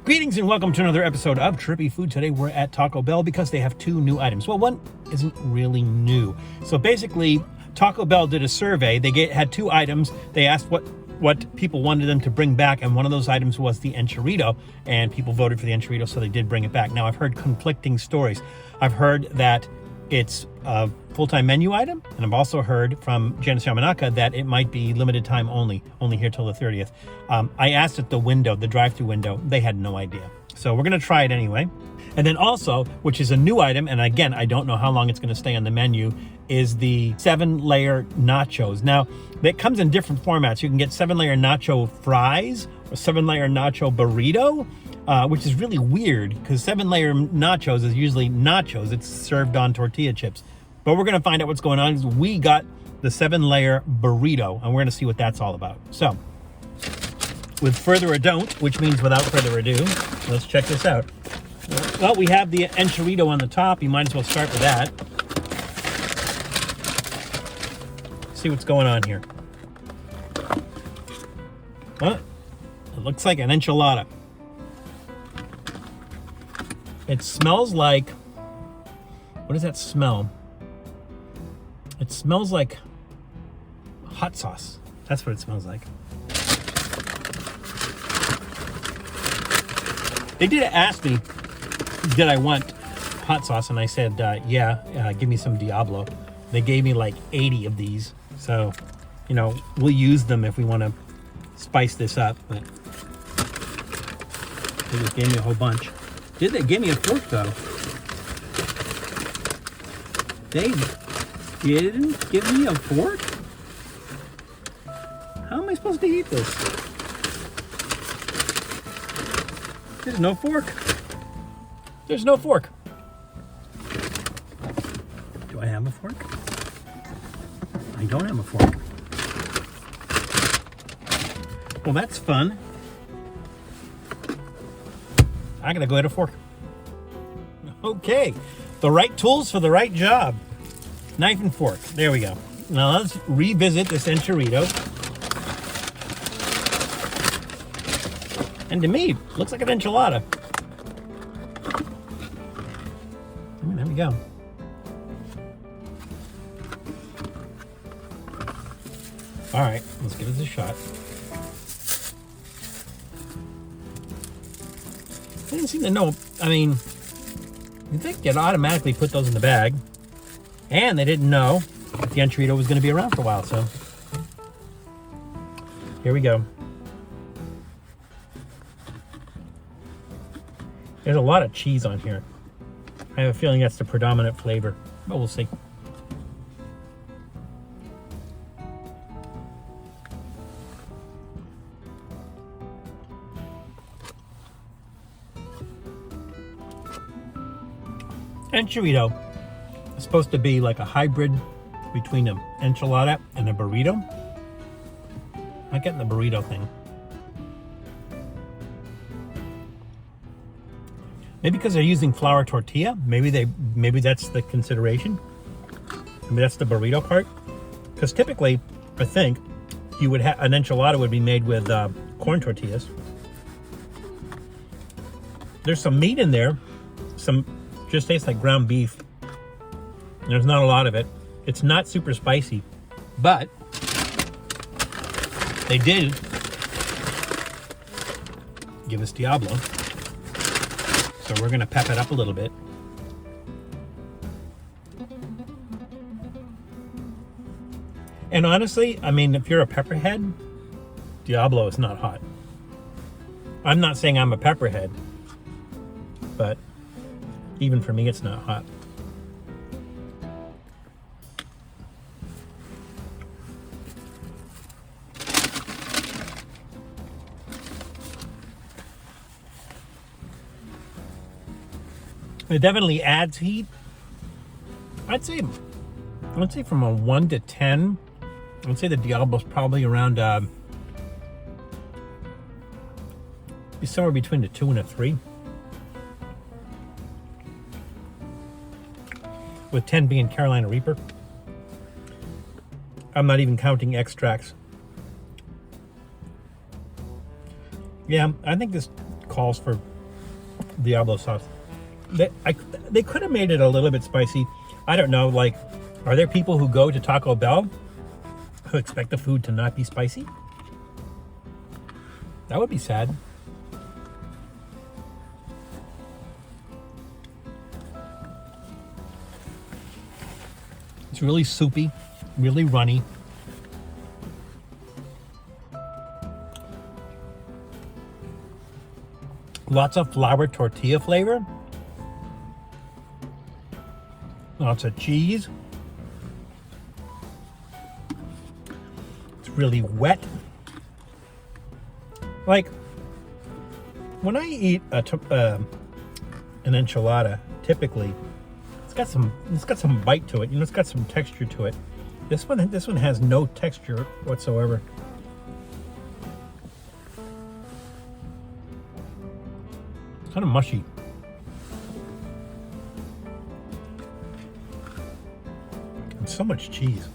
Greetings and welcome to another episode of Trippy Food. Today we're at Taco Bell because they have two new items. Well, one isn't really new. So basically, Taco Bell did a survey. They had two items. They asked what people wanted them to bring back, and one of those items was the Enchirito, and people voted for the Enchirito, so they did bring it back. Now, I've heard conflicting stories. I've heard that it's a full-time menu item, and I've also heard from Janice Yamanaka that it might be limited time only here till the 30th. I asked at the window, the drive-thru window, they had no idea. So we're gonna try it anyway. And then also, which is a new item, and again, I don't know how long it's gonna stay on the menu, is the 7-layer nachos. Now, it comes in different formats. You can get 7-layer Nacho Fries or 7-layer Nacho Burrito, which is really weird because 7-layer nachos is usually nachos. It's served on tortilla chips. But we're gonna find out what's going on. We got the 7-layer burrito, and we're gonna see what that's all about. So, with further ado, which means without further ado, let's check this out. Well, we have the Enchirito on the top. You might as well start with that. See what's going on here. Well, it looks like an enchilada. It smells like, what does that smell? It smells like hot sauce. That's what it smells like. They did ask me, did I want hot sauce? And I said, yeah, give me some Diablo. They gave me like 80 of these. So, you know, we'll use them if we want to spice this up. But they just gave me a whole bunch. Did they give me a fork though? They didn't give me a fork? How am I supposed to eat this? There's no fork. There's no fork. Do I have a fork? I don't have a fork. Well, that's fun. I gotta go get a fork. Okay, the right tools for the right job. Knife and fork, there we go. Now let's revisit this Enchirito. And to me, it looks like an enchilada. There we go. All right, let's give this a shot. I didn't seem to know. I mean, you'd think you'd automatically put those in the bag. And they didn't know if the Enchirito was going to be around for a while, so here we go. There's a lot of cheese on here. I have a feeling that's the predominant flavor, but we'll see. Enchirito is supposed to be like a hybrid between an enchilada and a burrito. I'm not getting the burrito thing. Maybe because they're using flour tortilla. Maybe that's the consideration. Maybe that's the burrito part. Because typically, I think you would have an enchilada would be made with corn tortillas. There's some meat in there. Some just tastes like ground beef. There's not a lot of it. It's not super spicy, but they did give us Diablo. So we're gonna pep it up a little bit. And honestly, I mean, if you're a pepperhead, Diablo is not hot. I'm not saying I'm a pepperhead, but even for me, it's not hot. It definitely adds heat. I'd say from a 1 to 10, I'd say the Diablo's probably around be somewhere between a 2 and a 3. With 10 being Carolina Reaper. I'm not even counting extracts. Yeah, I think this calls for Diablo sauce. They could have made it a little bit spicy. I don't know, like, are there people who go to Taco Bell who expect the food to not be spicy? That would be sad. It's really soupy, really runny. Lots of flour tortilla flavor. Lots of cheese. It's really wet. Like, when I eat an enchilada, typically, it's got some bite to it. You know, it's got some texture to it. This one has no texture whatsoever. It's kind of mushy. And so much cheese.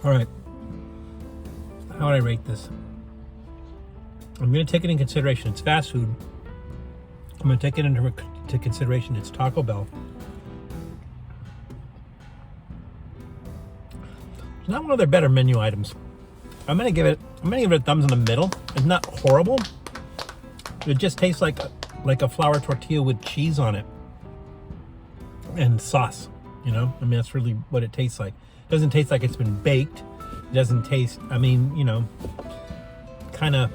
All right, how would I rate this? I'm going to take it in consideration. It's fast food. I'm going to take it into consideration. It's Taco Bell. It's not one of their better menu items. I'm going to give it a thumbs in the middle. It's not horrible. It just tastes like a flour tortilla with cheese on it and sauce. You know, I mean, that's really what it tastes like. It doesn't taste like it's been baked. It doesn't taste, I mean, you know, kind of,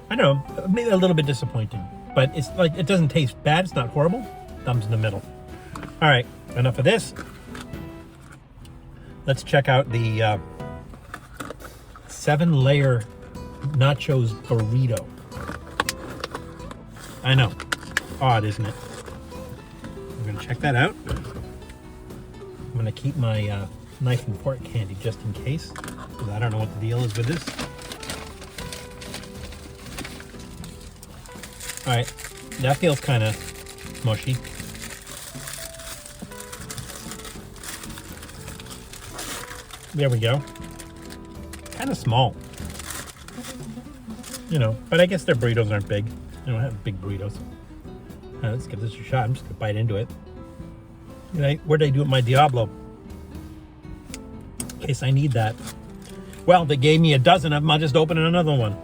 I don't know, maybe a little bit disappointing. But it's like, it doesn't taste bad. It's not horrible. Thumbs in the middle. All right, enough of this. Let's check out the 7-layer nachos burrito. I know, odd, isn't it? I'm gonna check that out. I'm gonna keep my knife and fork handy just in case, because I don't know what the deal is with this. All right, that feels kind of mushy. There we go. Kind of small, you know, but I guess their burritos aren't big. They don't have big burritos. Let's give this a shot. I'm just gonna bite into it. Where'd I do with my Diablo? In case I need that. Well, they gave me a dozen of them. I'll just open another one.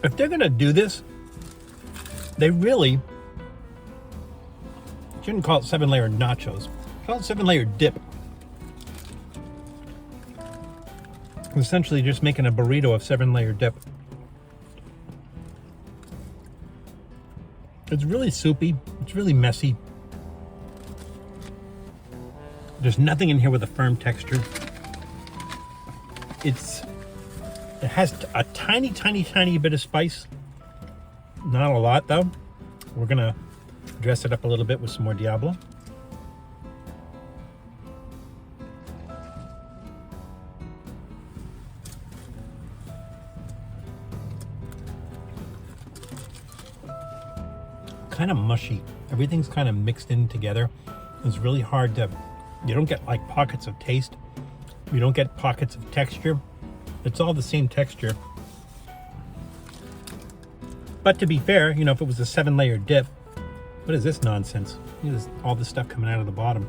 If they're gonna do this, they really shouldn't call it 7-layer nachos. Call it 7-layer dip. Essentially just making a burrito of 7-layer dip. It's really soupy. It's really messy. There's nothing in here with a firm texture. It has a tiny bit of spice. Not a lot though. We're gonna dress it up a little bit with some more Diablo. Kind of mushy. Everything's kind of mixed in together. It's really hard to, you don't get like pockets of taste. You don't get pockets of texture. It's all the same texture. But to be fair, you know, if it was a 7-layer dip, what is this nonsense? Look at all this stuff coming out of the bottom.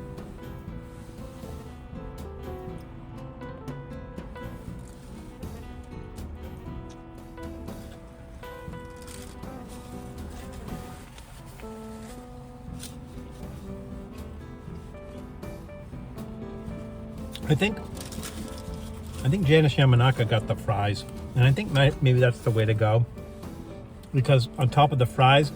I think Janice Yamanaka got the fries, and I think maybe that's the way to go, because on top of the fries,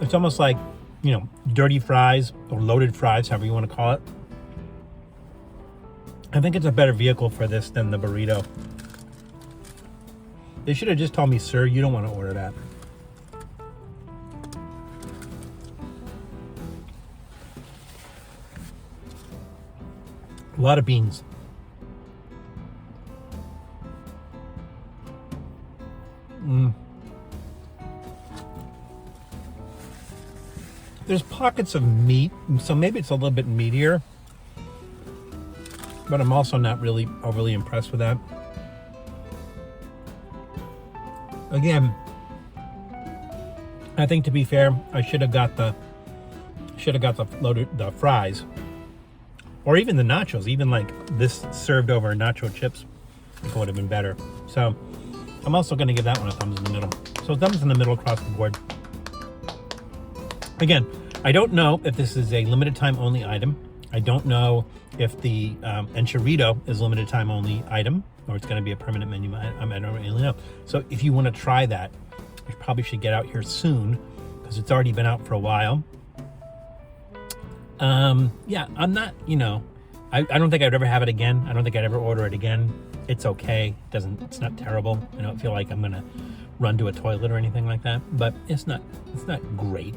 it's almost like, you know, dirty fries or loaded fries, however you want to call it. I think it's a better vehicle for this than the burrito. They should have just told me, sir, you don't want to order that. A lot of beans. There's pockets of meat, so maybe it's a little bit meatier, but I'm also not really overly impressed with that. Again, I think to be fair, I should have got the fries, or even the nachos. Even like this served over nacho chips would have been better. So I'm also going to give that one a thumbs in the middle. So thumbs in the middle across the board. Again, I don't know if this is a limited time only item. I don't know if the Enchirito is limited time only item, or it's going to be a permanent menu item. I don't really know. So if you want to try that, you probably should get out here soon, because it's already been out for a while. Yeah, I'm not, I don't think I'd ever have it again. I don't think I'd ever order it again. It's okay. It's not terrible. I don't feel like I'm going to run to a toilet or anything like that, but it's not great.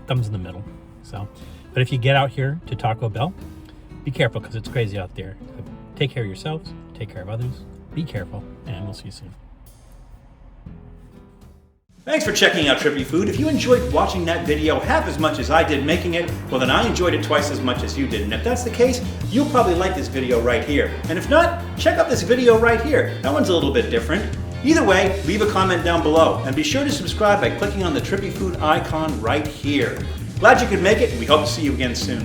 Thumbs in the middle. So, but if you get out here to Taco Bell, be careful, because it's crazy out there. Take care of yourselves, take care of others, be careful, and we'll see you soon. Thanks for checking out Trippy Food. If you enjoyed watching that video half as much as I did making it, well then I enjoyed it twice as much as you did. And if that's the case, you'll probably like this video right here. And if not, check out this video right here. That one's a little bit different. Either way, leave a comment down below. And be sure to subscribe by clicking on the Trippy Food icon right here. Glad you could make it, and we hope to see you again soon.